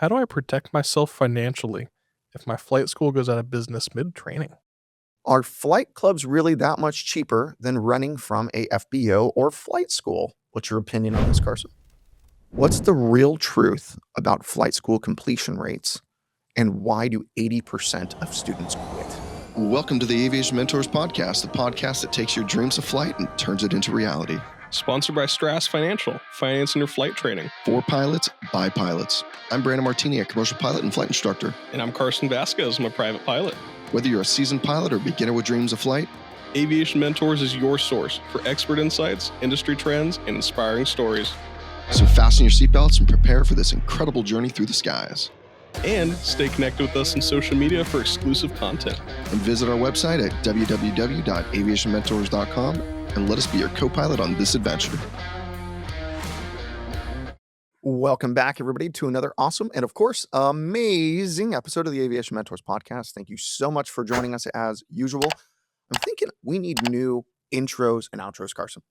How do I protect myself financially if my flight school goes out of business mid-training? Are flight clubs really that much cheaper than running from a FBO or flight school? What's your opinion on this, Carson? What's the real truth about flight school completion rates, and why do 80% of students quit? Welcome to the Aviation Mentors Podcast, the podcast that takes your dreams of flight and turns it into reality. Sponsored by Strass Financial, financing your flight training. For pilots, by pilots. I'm Brandon Martini, a commercial pilot and flight instructor. And I'm Carson Vasquez, I'm a private pilot. Whether you're a seasoned pilot or beginner with dreams of flight, Aviation Mentors is your source for expert insights, industry trends, and inspiring stories. So fasten your seatbelts and prepare for this incredible journey through the skies. And stay connected with us on social media for exclusive content. And visit our website at www.aviationmentors.com and let us be your co-pilot on this adventure. Welcome back, everybody, to another awesome and, of course, amazing episode of the Aviation Mentors Podcast. Thank you so much for joining us as usual. I'm thinking we need new intros and outros, Carson.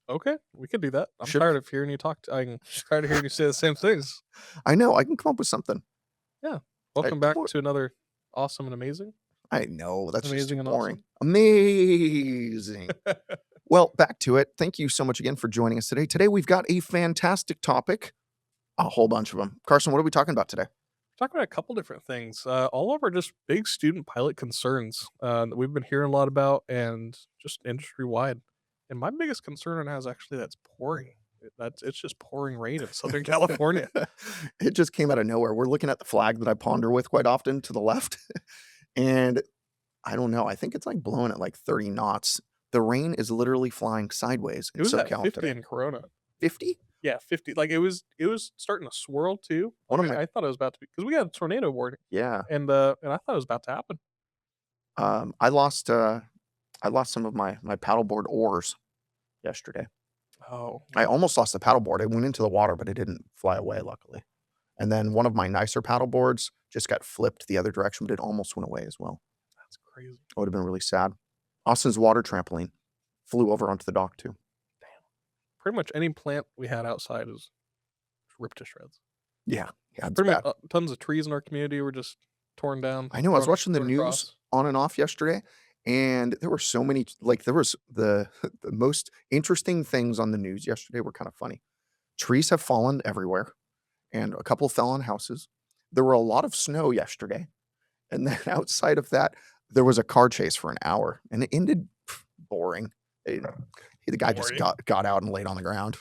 Okay, we can do that. I'm tired of hearing you talk. I'm tired of hearing you say the same things. I know. I can come up with something. Yeah. Welcome back to another awesome and amazing. I know. That's amazing just and boring. Awesome. Amazing. Well, back to it. Thank you so much again for joining us today. Today, we've got a fantastic topic, a whole bunch of them. Carson, what are we talking about today? We're talking about a couple different things. All of our just big student pilot concerns that we've been hearing a lot about and just industry-wide. And my biggest concern is actually that's pouring. It's just pouring rain in Southern California. It just came out of nowhere. We're looking at the flag that I ponder with quite often to the left. And I don't know. I think it's like blowing at like 30 knots. The rain is literally flying sideways in It was at SoCal 50 today. in Corona. 50? Yeah, 50. Like it was starting to swirl too. I thought it was about to be, because we got a tornado warning. Yeah. And I thought it was about to happen. I lost some of my paddleboard oars yesterday. Oh. I almost lost the paddleboard. It went into the water, but it didn't fly away, luckily. And then one of my nicer paddleboards just got flipped the other direction, but it almost went away as well. That's crazy. It would have been really sad. Austin's water trampoline flew over onto the dock too. Damn. Pretty much any plant we had outside is ripped to shreds. Yeah. Pretty much tons of trees in our community were just torn down. I know. I was watching the news on and off yesterday, and there were so many, like there was the most interesting things on the news yesterday were kind of funny. Trees have fallen everywhere, and a couple fell on houses. There were a lot of snow yesterday. And then outside of that, there was a car chase for an hour, and it ended boring. The guy just got out and laid on the ground.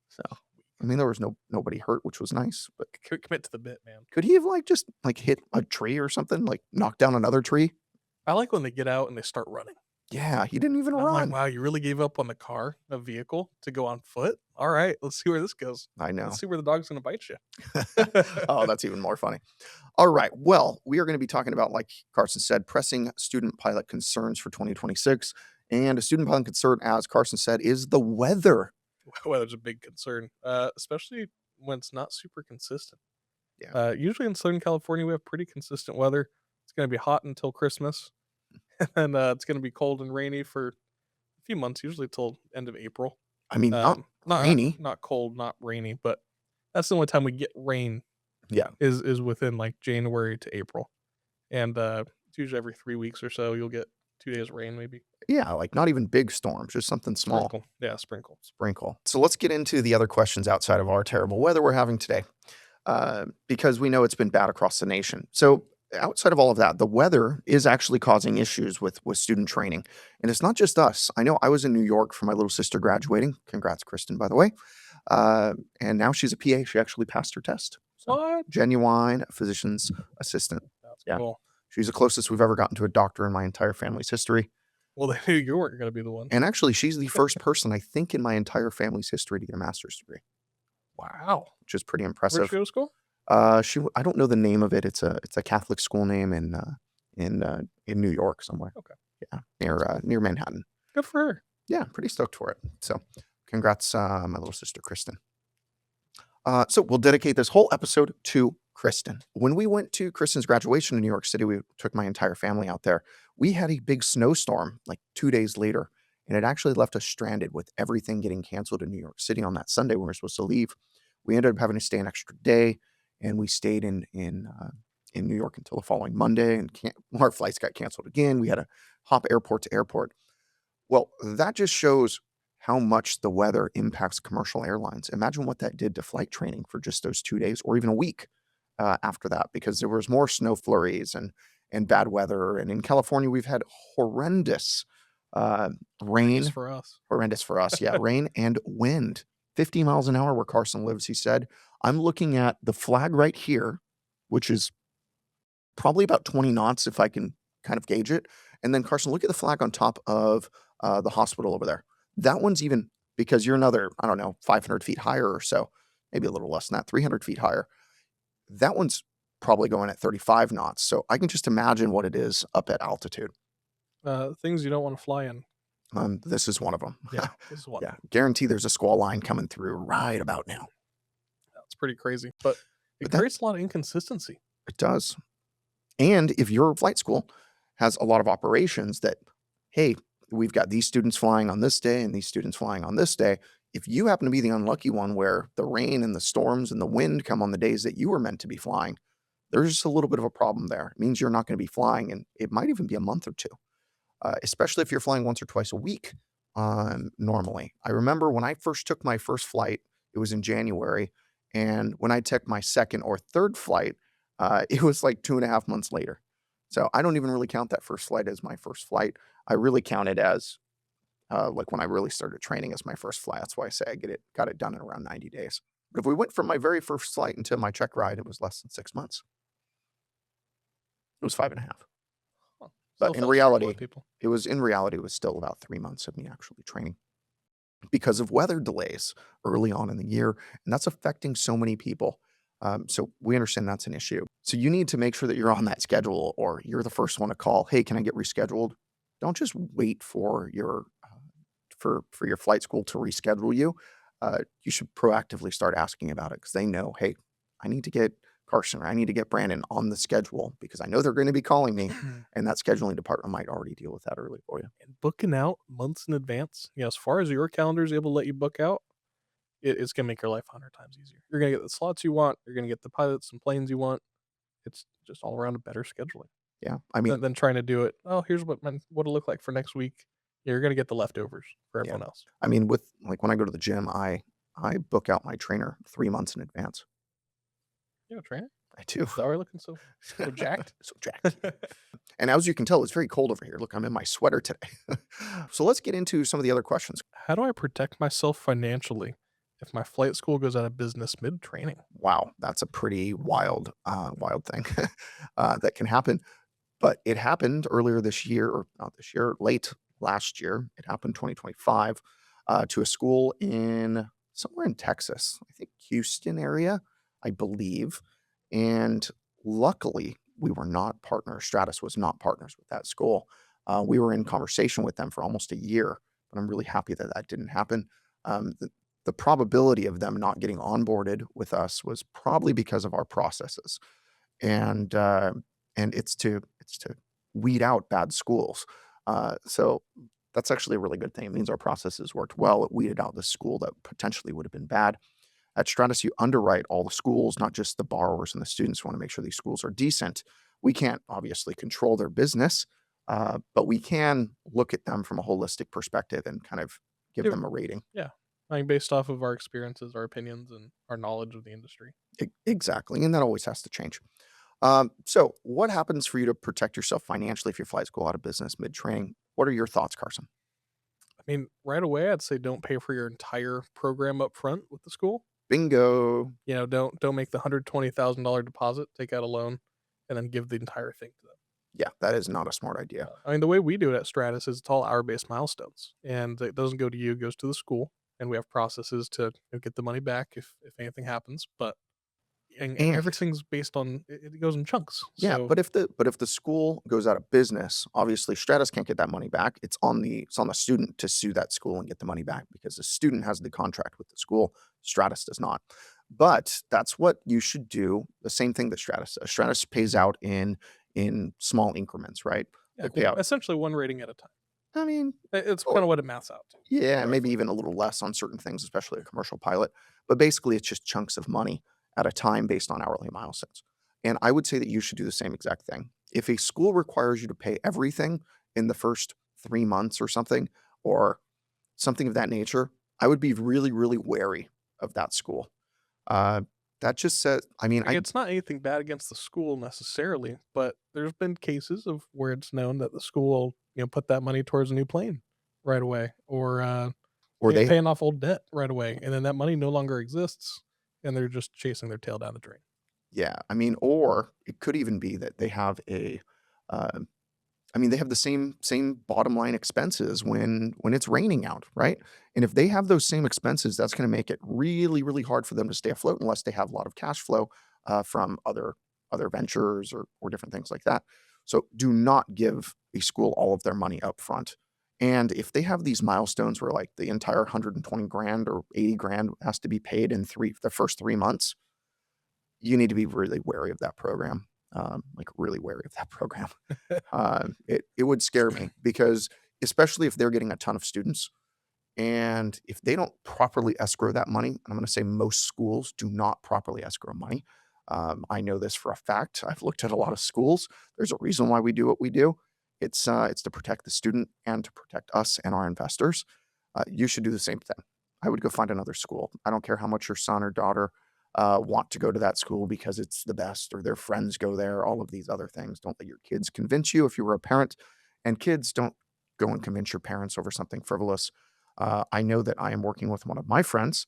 So, I mean, there was nobody hurt, which was nice. But commit to the bit, man. Could he have just hit a tree or something, like knock down another tree? I like when they get out and they start running. Yeah, he didn't even run. Like, wow, you really gave up on the car, a vehicle, to go on foot? All right, let's see where this goes. I know. Let's see where the dog's going to bite you. Oh, that's even more funny. All right, well, we are going to be talking about, like Carson said, pressing student pilot concerns for 2026. And a student pilot concern, as Carson said, is the weather. Weather's a big concern, especially when it's not super consistent. Yeah. Usually in Southern California, we have pretty consistent weather. It's going to be hot until Christmas. And it's going to be cold and rainy for a few months, usually till end of April. I mean, not rainy. Not cold, not rainy, but that's the only time we get rain. Yeah. Is within like January to April. And it's usually every 3 weeks or so you'll get 2 days of rain maybe. Yeah, like not even big storms, just something small. Sprinkle. Yeah, sprinkle. So let's get into the other questions outside of our terrible weather we're having today, because we know it's been bad across the nation. So outside of all of that, the weather is actually causing issues with student training. And it's not just us. I know I was in New York for my little sister graduating. Congrats, Kristen, by the way. And now she's a PA. She actually passed her test. So, what? Genuine physician's assistant. That's yeah. Cool. She's the closest we've ever gotten to a doctor in my entire family's history. Well, they knew you weren't going to be the one. And actually, she's the first person, I think, in my entire family's history to get a master's degree. Wow. Which is pretty impressive. Where'd she go to school? I don't know the name of it. It's a Catholic school name in New York somewhere. Okay. Yeah, near Manhattan. Good for her. Yeah, pretty stoked for it. So, congrats, my little sister Kristen. So we'll dedicate this whole episode to Kristen. When we went to Kristen's graduation in New York City, we took my entire family out there. We had a big snowstorm like 2 days later, and it actually left us stranded with everything getting canceled in New York City on that Sunday when we were supposed to leave. We ended up having to stay an extra day, and we stayed in New York until the following Monday, and our flights got canceled again. We had to hop airport to airport. Well, that just shows how much the weather impacts commercial airlines. Imagine what that did to flight training for just those 2 days or even a week after that, because there was more snow flurries and bad weather. And in California, we've had horrendous rain. Horrendous for us. Yeah, rain and wind. 50 miles an hour where Carson lives, he said. I'm looking at the flag right here, which is probably about 20 knots if I can kind of gauge it. And then Carson, look at the flag on top of the hospital over there. That one's even, because you're another, I don't know, 500 feet higher or so, maybe a little less than that, 300 feet higher. That one's probably going at 35 knots. So I can just imagine what it is up at altitude. Things you don't want to fly in. This is one of them. Yeah, this is one. Yeah, guarantee there's a squall line coming through right about now. That's pretty crazy, but it creates a lot of inconsistency. It does. And if your flight school has a lot of operations that, hey, we've got these students flying on this day and these students flying on this day, if you happen to be the unlucky one where the rain and the storms and the wind come on the days that you were meant to be flying, there's just a little bit of a problem there. It means you're not going to be flying, and it might even be a month or two, especially if you're flying once or twice a week normally. I remember when I first took my first flight, it was in January, and when I took my second or third flight, it was like 2.5 months later. So I don't even really count that first flight as my first flight. I really count it as like when I really started training as my first flight. That's why I say I got it done in around 90 days. But if we went from my very first flight until my check ride, it was less than 6 months. It was 5.5. Huh. But in reality, it was still about 3 months of me actually training because of weather delays early on in the year. And that's affecting so many people. So we understand that's an issue. So you need to make sure that you're on that schedule, or you're the first one to call. Hey, can I get rescheduled? Don't just wait for your flight school to reschedule you. You should proactively start asking about it, because they know, hey, I need to get Carson or I need to get Brandon on the schedule, because I know they're going to be calling me, and that scheduling department might already deal with that early for you. And booking out months in advance, as far as your calendar is able to let you book out, it's going to make your life 100 times easier. You're going to get the slots you want. You're going to get the pilots and planes you want. It's just all around a better scheduling. Yeah, I mean, than trying to do it. Oh, here's what it'll look like for next week. You're going to get the leftovers for everyone else. I mean, with like when I go to the gym, I book out my trainer 3 months in advance. You're a trainer? I do. Is that why you're looking so jacked? So jacked. And as you can tell, it's very cold over here. Look, I'm in my sweater today. So let's get into some of the other questions. How do I protect myself financially if my flight school goes out of business mid-training? Wow, that's a pretty wild thing that can happen. But it happened earlier this year, or not this year, late last year. It happened 2025 to a school somewhere in Texas, I think Houston area, I believe. And luckily, we were not partners. Stratus was not partners with that school. We were in conversation with them for almost a year, but I'm really happy that didn't happen. The probability of them not getting onboarded with us was probably because of our processes, and it's to weed out bad schools. So that's actually a really good thing. It means our processes worked well. It weeded out the school that potentially would have been bad. At Stratus, you underwrite all the schools, not just the borrowers and the students. We want to make sure these schools are decent. We can't obviously control their business, but we can look at them from a holistic perspective and kind of give them a rating. Yeah. Based off of our experiences, our opinions, and our knowledge of the industry. Exactly. And that always has to change. So what happens for you to protect yourself financially if your flights go out of business mid-training? What are your thoughts, Carson? Right away, I'd say don't pay for your entire program up front with the school. Bingo. Don't make the $120,000 deposit, take out a loan, and then give the entire thing to them. Yeah, that is not a smart idea. The way we do it at Stratus is it's all hour-based milestones, and it doesn't go to you, it goes to the school, and we have processes to get the money back if anything happens. But and everything's based on it goes in chunks. Yeah, So, but if the school goes out of business, obviously Stratus can't get that money back. It's on the student to sue that school and get the money back, because the student has the contract with the school. Stratus does not. But that's what you should do. The same thing that Stratus does. Stratus pays out in small increments, right? yeah, They pay out. essentially one rating at a time. I mean, It's kind of what it maths out to. yeah, maybe even a little less on certain things, especially a commercial pilot. But basically, it's just chunks of money at a time based on hourly milestones. And I would say that you should do the same exact thing. If a school requires you to pay everything in the first 3 months or something of that nature, I would be really, really wary of that school. That just says, It's not anything bad against the school necessarily, but there's been cases of where it's known that the school will, put that money towards a new plane right away, or they paying off old debt right away, and then that money no longer exists, and they're just chasing their tail down the drain. Yeah, or it could even be that they have they have the same bottom line expenses when it's raining out, right? And if they have those same expenses, that's going to make it really, really hard for them to stay afloat unless they have a lot of cash flow from other ventures or different things like that. So do not give a school all of their money up front. And if they have these milestones where like the entire 120 grand or 80 grand has to be paid in the first 3 months, you need to be really wary of that program. Really wary of that program. It would scare me because especially if they're getting a ton of students and if they don't properly escrow that money, and I'm going to say most schools do not properly escrow money. I know this for a fact. I've looked at a lot of schools. There's a reason why we do what we do. It's to protect the student and to protect us and our investors. You should do the same thing. I would go find another school. I don't care how much your son or daughter want to go to that school because it's the best or their friends go there, all of these other things. Don't let your kids convince you if you were a parent. And kids, don't go and convince your parents over something frivolous. I know that I am working with one of my friends.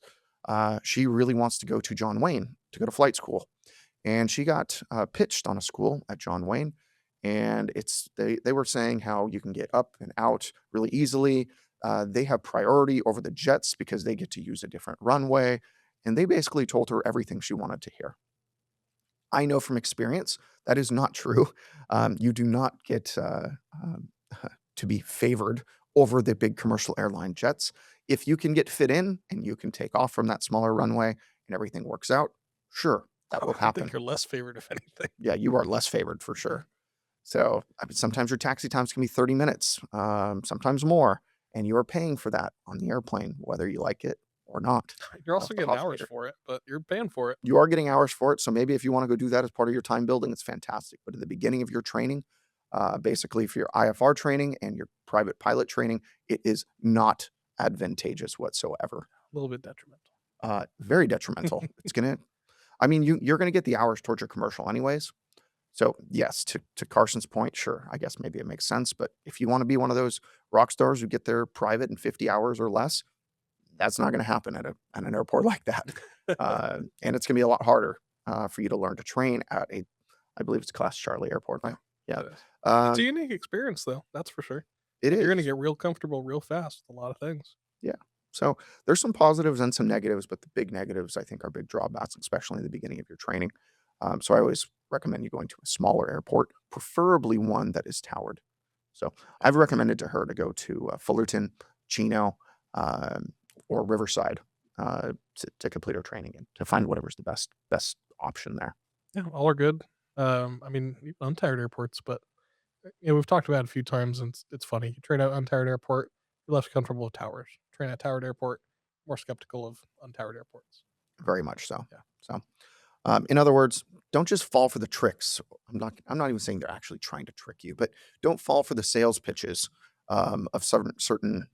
She really wants to go to John Wayne to go to flight school. And she got pitched on a school at John Wayne. And they were saying how you can get up and out really easily. They have priority over the jets because they get to use a different runway. And they basically told her everything she wanted to hear. I know from experience that is not true. You do not get to be favored over the big commercial airline jets. If you can get fit in and you can take off from that smaller runway and everything works out, sure, that will I happen. think you're less favored, if anything. Yeah, you are less favored for sure. So sometimes your taxi times can be 30 minutes, sometimes more, and you are paying for that on the airplane, whether you like it or not. You're also getting hours for it, but you're paying for it. You are getting hours for it. So maybe if you want to go do that as part of your time building, it's fantastic. But at the beginning of your training, basically for your IFR training and your private pilot training, it is not advantageous whatsoever. A little bit detrimental. Very detrimental. You're going to get the hours towards your commercial anyways. So yes, to Carson's point, sure, I guess maybe it makes sense. But if you want to be one of those rock stars who get their private in 50 hours or less, that's not going to happen at an airport like that. And it's going to be a lot harder for you to learn to train at I believe it's Class Charlie Airport. Right? Yeah. It's a unique experience, though. That's for sure. It is. You're going to get real comfortable real fast with a lot of things. Yeah. So there's some positives and some negatives, but the big negatives, I think, are big drawbacks, especially in the beginning of your training. So I always recommend you going to a smaller airport, preferably one that is towered. So I've recommended to her to go to Fullerton, Chino, or Riverside to complete her training and to find whatever's the best option there. Yeah, all are good. Untired airports, but we've talked about it a few times, and it's funny. You train at untired airport, you're less comfortable with towers. Train at towered airport, more skeptical of untired airports. Very much so. Yeah. So, in other words, don't just fall for the tricks. I'm not even saying they're actually trying to trick you, but don't fall for the sales pitches of certain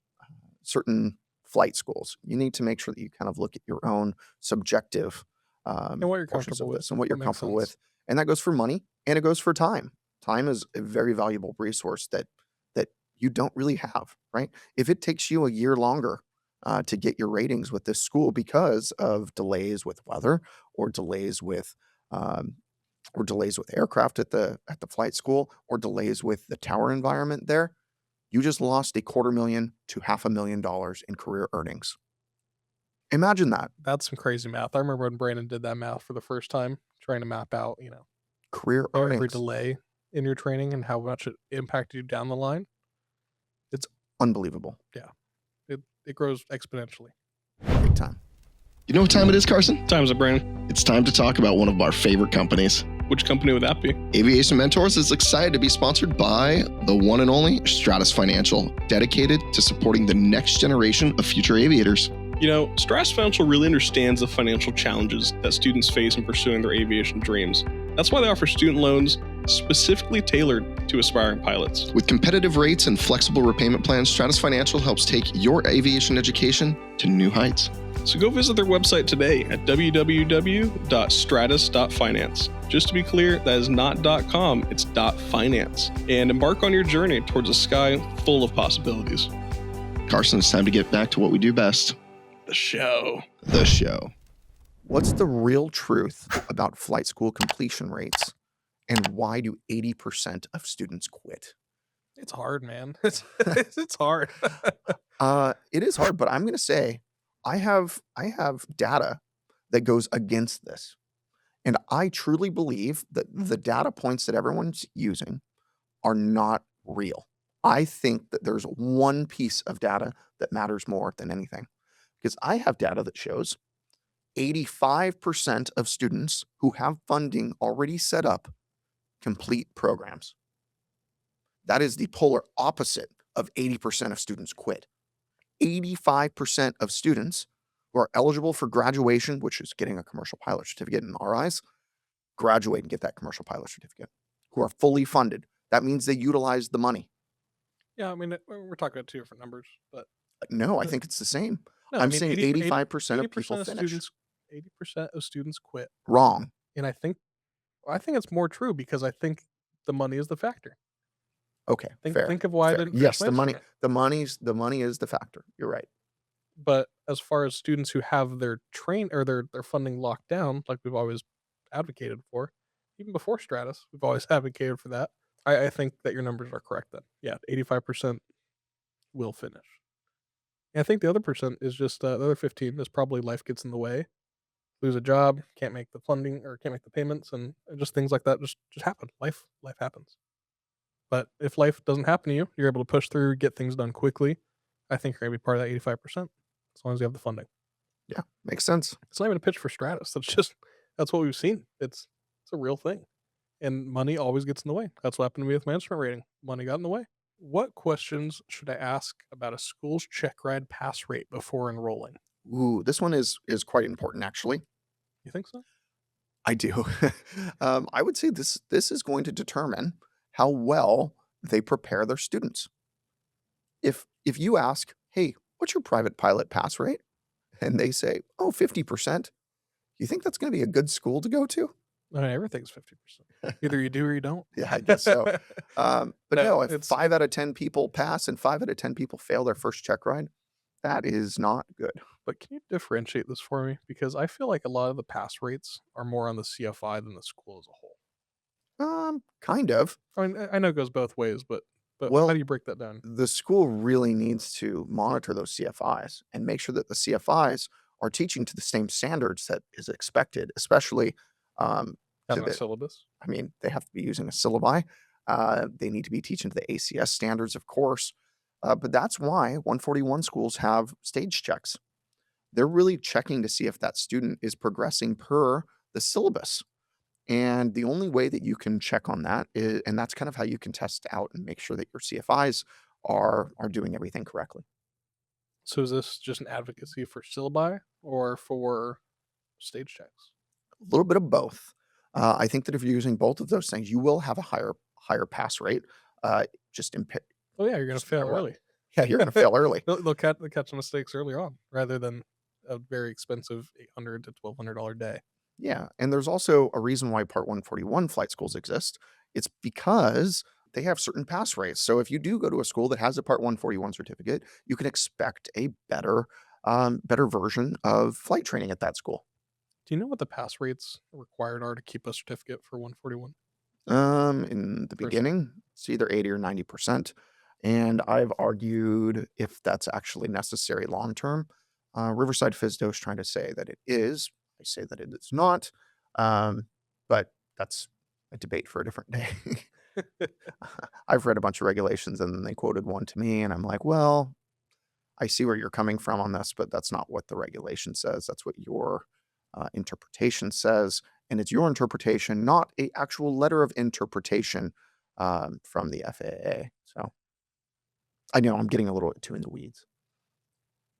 flight schools. You need to make sure that you kind of look at your own subjective And what you're comfortable with. and what you're That makes comfortable sense. with. And that goes for money and it goes for time. Time is a very valuable resource that you don't really have, right? If it takes you a year longer to get your ratings with this school because of delays with weather or delays with aircraft at the flight school or delays with the tower environment there, you just lost $250,000 to $500,000 in career earnings. Imagine that. That's some crazy math. I remember when Brandon did that math for the first time, trying to map out, Career every earnings. delay in your training and how much it impacted you down the line. Unbelievable. It grows exponentially. Big time. You know what time it is, Carson? What time is it, Brandon? It's time to talk about one of our favorite companies. Which company would that be? Aviation Mentors is excited to be sponsored by the one and only Stratus Financial, dedicated to supporting the next generation of future aviators. Stratus Financial really understands the financial challenges that students face in pursuing their aviation dreams. That's why they offer student loans specifically tailored to aspiring pilots. With competitive rates and flexible repayment plans, Stratus Financial helps take your aviation education to new heights. So go visit their website today at www.stratus.finance. Just to be clear, that is not .com, it's .finance. And embark on your journey towards a sky full of possibilities. Carson, it's time to get back to what we do best. The show. What's the real truth about flight school completion rates, and why do 80% of students quit? It's hard, man. It's hard. It is hard, but I'm going to say I have data that goes against this. And I truly believe that the data points that everyone's using are not real. I think that there's one piece of data that matters more than anything, because I have data that shows 85% of students who have funding already set up complete programs. That is the polar opposite of 80% of students quit. 85% of students who are eligible for graduation, which is getting a commercial pilot certificate in our eyes, graduate and get that commercial pilot certificate, who are fully funded. That means they utilize the money. Yeah, I mean, we're talking about two different numbers, but No, I think it's the same. no, I'm saying 85% of people 80% finish. 80% of students quit, Wrong. and I think it's more true because I think the money is the factor. Okay, fair. Think of why I fair. didn't. Yes, finish my instrument. the money is the factor. You're right. But as far as students who have their their funding locked down, like we've always advocated for, even before Stratus, we've always advocated for that. I think that your numbers are correct then. Yeah, 85% will finish. And I think the other percent is just the other 15 is probably life gets in the way, lose a job, can't make the funding or can't make the payments, and just things like that just happen. Life happens. But if life doesn't happen to you, you're able to push through, get things done quickly. I think you're gonna be part of that 85%, as long as you have the funding. Yeah, makes sense. It's not even a pitch for Stratus. That's what we've seen. It's a real thing. And money always gets in the way. That's what happened to me with my instrument rating. Money got in the way. What questions should I ask about a school's checkride pass rate before enrolling? Ooh, this one is quite important, actually. You think so? I do. I would say this is going to determine how well they prepare their students. If you ask, hey, what's your private pilot pass rate? And they say, oh, 50%. You think that's going to be a good school to go to? I mean, everything's 50%. Either you do or you don't. Yeah, I guess so. But no, if it's 5 out of 10 people pass and 5 out of 10 people fail their first check ride, that is not good. But can you differentiate this for me? Because I feel like a lot of the pass rates are more on the CFI than the school as a whole. Kind of. I mean, I know it goes both ways, but Well, how do you break that down? the school really needs to monitor those CFIs and make sure that the CFIs are teaching to the same standards that is expected, especially to Kind of the, syllabus. I mean, they have to be using a syllabi. They need to be teaching to the ACS standards, of course. But that's why 141 schools have stage checks. They're really checking to see if that student is progressing per the syllabus. And the only way that you can check on that is, and that's kind of how you can test out and make sure that your CFIs are doing everything correctly. So is this just an advocacy for syllabi or for stage checks? A little bit of both. I think that if you're using both of those things, you will have a higher pass rate. Just in Oh yeah, you're gonna just fail fail early. yeah, you're gonna fail early. They'll catch the mistakes early on, rather than a very expensive $800 to $1,200 day. Yeah, and there's also a reason why Part 141 flight schools exist. It's because they have certain pass rates. So if you do go to a school that has a Part 141 certificate, you can expect a better version of flight training at that school. Do you know what the pass rates required are to keep a certificate for 141? In the First- beginning, it's either 80 or 90%. And I've argued if that's actually necessary long term. Riverside FSDO is trying to say that it is. I say that it is not. But that's a debate for a different day. I've read a bunch of regulations and then they quoted one to me, and I'm like, well, I see where you're coming from on this, but that's not what the regulation says. That's what your interpretation says. And it's your interpretation, not a actual letter of interpretation from the FAA. So I know I'm getting a little too in the weeds.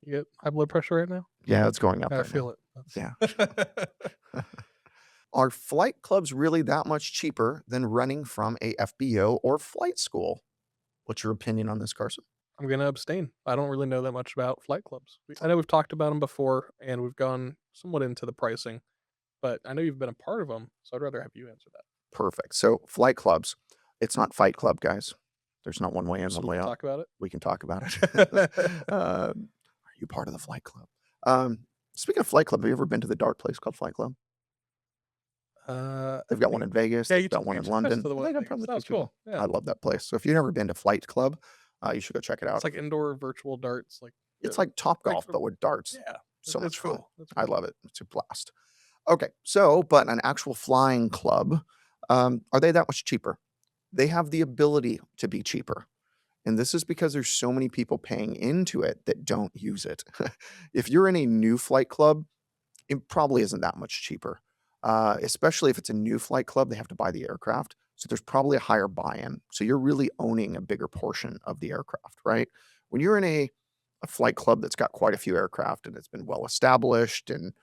You get high blood pressure right now? Yeah, it's going up I right feel now. it. Yeah. Are flight clubs really that much cheaper than running from a FBO or flight school? What's your opinion on this, Carson? I'm gonna abstain. I don't really know that much about flight clubs. I know we've talked about them before, and we've gone somewhat into the pricing, but I know you've been a part of them, so I'd rather have you answer that. Perfect. So flight clubs, it's not Fight Club, guys. There's not one way in, So one we way can out. talk about We can talk about it. it. Are you part of the flight club? Speaking of flight club, have you ever been to the dark place called Flight Club? I They've got think- one in Vegas. Yeah, They've you got took one in pictures London. to the I one think in I'm probably Vegas. That was too. cool. Yeah. I love that place. So if you've never been to Flight Club, you should go check it out. It's like indoor virtual darts. It's like Top like Golf, for- but with darts. Yeah. So it's much fun. cool. It's I cool. love it. It's a blast. Okay, so but an actual flying club, are they that much cheaper? They have the ability to be cheaper. And this is because there's so many people paying into it that don't use it. If you're in a new flight club, it probably isn't that much cheaper. Especially if it's a new flight club, they have to buy the aircraft. So there's probably a higher buy-in. So you're really owning a bigger portion of the aircraft, right? When you're in a flight club that's got quite a few aircraft and it's been well established and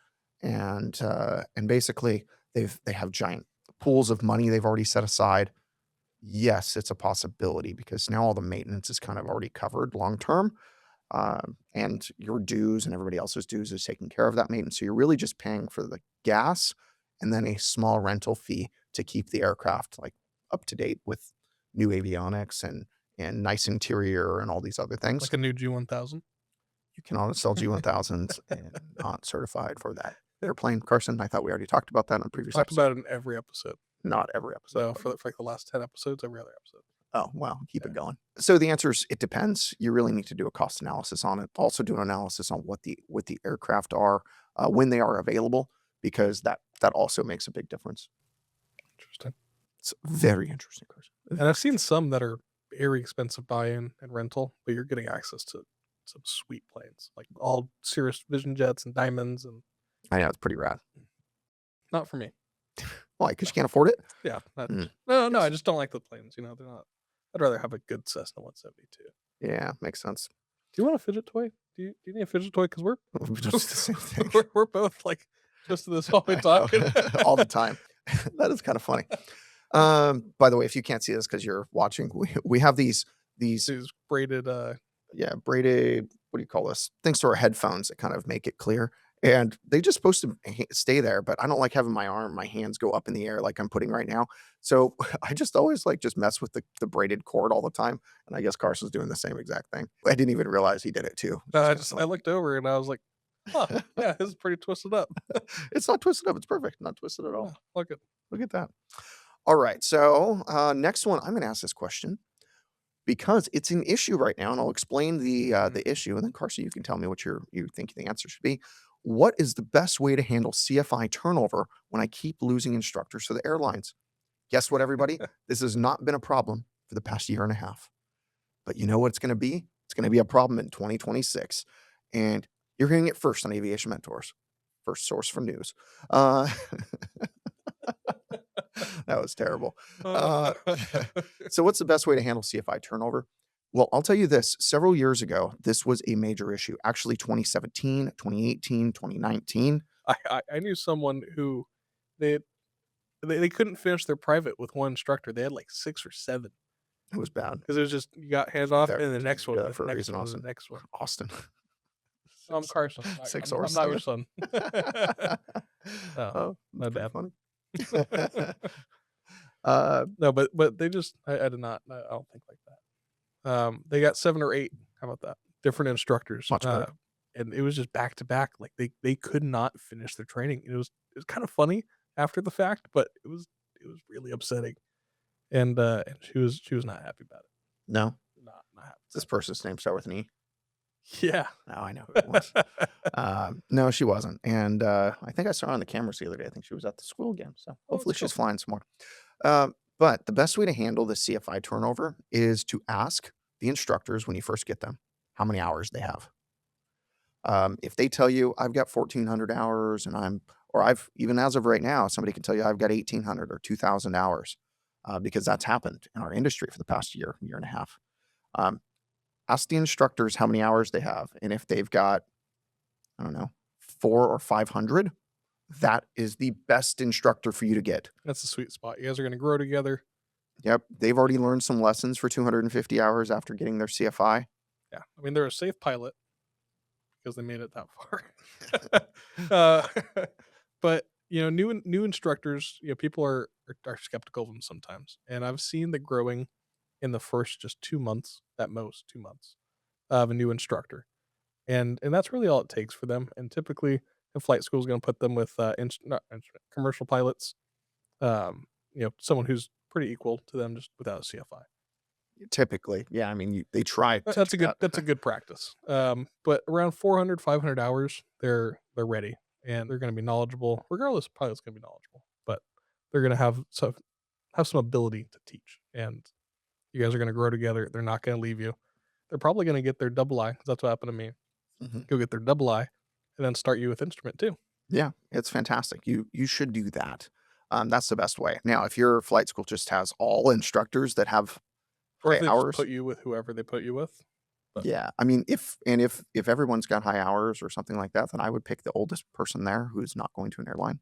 basically they have giant pools of money they've already set aside. Yes, it's a possibility because now all the maintenance is kind of already covered long term. And your dues and everybody else's dues is taking care of that maintenance. So you're really just paying for the gas and then a small rental fee to keep the aircraft like up to date with new avionics and nice interior and all these other things. Like a new G1000. You cannot sell G1000s and not certified for that airplane. Carson, I thought we already talked about that on a previous Talked episode. about it in every episode. Not every episode. So but- for like the last 10 episodes, every other episode. Oh, well, keep it going. So the answer is it depends. You really need to do a cost analysis on it. Also do an analysis on what the aircraft are when they are available, because that also makes a big difference. Interesting. It's very interesting, Carson. And I've seen some that are very expensive buy-in and rental, but you're getting access to some sweet planes, like all Cirrus Vision Jets and Diamonds, and I know it's pretty rad. not for me. Why? Because you can't afford it? Yeah. Mm. No, I just don't like the planes. They're not. I'd rather have a good Cessna 172. Yeah, makes sense. Do you want a fidget toy? Do you need a fidget toy? Because we're Just the same thing. we're both like just to this while we talk all the time. That is kind of funny. By the way, if you can't see this because you're watching, we have these These braided. braided, what do you call this? Things to our headphones that kind of make it clear. And they just supposed to stay there, but I don't like having my hands go up in the air like I'm putting right now. So I just always just mess with the braided cord all the time. And I guess Carson's doing the same exact thing. I didn't even realize he did it too. I looked over and I was like, huh, yeah, this is pretty twisted up. It's not twisted up. It's perfect. Not twisted at all. Yeah, look at Look at that. All right. So next one, I'm going to ask this question because it's an issue right now, and I'll explain the issue, and then Carson, you can tell me what you think the answer should be. What is the best way to handle CFI turnover when I keep losing instructors to the airlines? Guess what, everybody? This has not been a problem for the past year and a half. But you know what it's going to be? It's going to be a problem in 2026. And you're hearing it first on Aviation Mentors. First source for news. That was terrible. So what's the best way to handle CFI turnover? Well, I'll tell you this. Several years ago, this was a major issue. Actually, 2017, 2018, 2019. I knew someone who they couldn't finish their private with one instructor. They had like 6 or 7 It was bad. because it was just you got hands off There- and the next one, yeah, the for a next reason, one, Austin. the next one. Austin. I'm Carson. 6 I'm or not your 7. son. Oh, my that's bad. pretty funny. No, but they just I did not. I don't think like that. They got 7 or 8. How about that? Different instructors. Much better. And it was just back to back. Like they could not finish their training. It was kind of funny after the fact, but it was really upsetting. And she was not happy about it. No, Not happy. this person's name start with an E. Yeah. No, I know who it was. No, she wasn't. And I think I saw her on the cameras the other day. I think she was at the school again. So hopefully that's she's cool. flying some more. But the best way to handle the CFI turnover is to ask the instructors when you first get them how many hours they have. If they tell you I've got 1,400 hours and I've even as of right now, somebody can tell you I've got 1,800 or 2,000 hours because that's happened in our industry for the past year and a half. Ask the instructors how many hours they have. And if they've got, I don't know, 400 or 500, that is the best instructor for you to get. That's the sweet spot. You guys are going to grow together. Yep. They've already learned some lessons for 250 hours after getting their CFI. Yeah. I mean, they're a safe pilot because they made it that far. But, new instructors, people are skeptical of them sometimes. And I've seen the growing in the first just 2 months, at most 2 months, of a new instructor. And that's really all it takes for them. And typically, a flight school is going to put them with commercial pilots, someone who's pretty equal to them just without a CFI. Typically. Yeah. I mean, they try. That's a good practice. But around 400, 500 hours, they're ready and they're going to be knowledgeable. Regardless, pilot's going to be knowledgeable, but they're going to have some ability to teach. And you guys are going to grow together. They're not going to leave you. They're probably going to get their double I, because that's what happened to me. Go get their double I, and then start you with instrument too. Yeah, it's fantastic. You should do that. That's the best way. Now, if your flight school just has all instructors that have Or high if they hours, just put you with whoever they put you with. But yeah. I mean, if everyone's got high hours or something like that, then I would pick the oldest person there who's not going to an airline.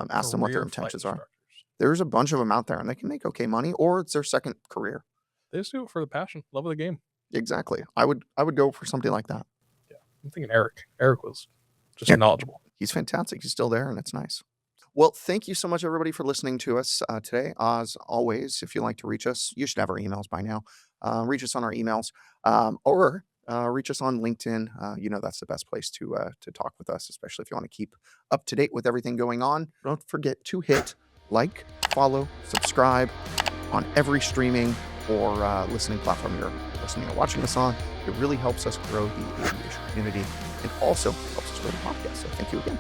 Ask them what their career flight intentions are. instructors. There's a bunch of them out there, and they can make okay money, or it's their second career. They just do it for the passion, love of the game. Exactly. I would go for something like that. Yeah. I'm thinking Eric. Eric was just Yeah. knowledgeable. He's fantastic. He's still there, and it's nice. Well, thank you so much, everybody, for listening to us today. As always, if you'd like to reach us, you should have our emails by now. Reach us on our emails, or reach us on LinkedIn. That's the best place to talk with us, especially if you want to keep up to date with everything going on. Don't forget to hit like, follow, subscribe on every streaming or listening platform you're listening or watching us on. It really helps us grow the aviation community and also helps us grow the podcast. So thank you again.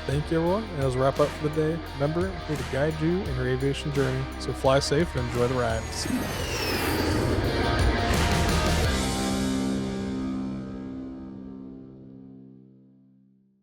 Thank you, everyone. And as we wrap up for the day, remember, we're here to guide you in your aviation journey. So fly safe and enjoy the ride. See you.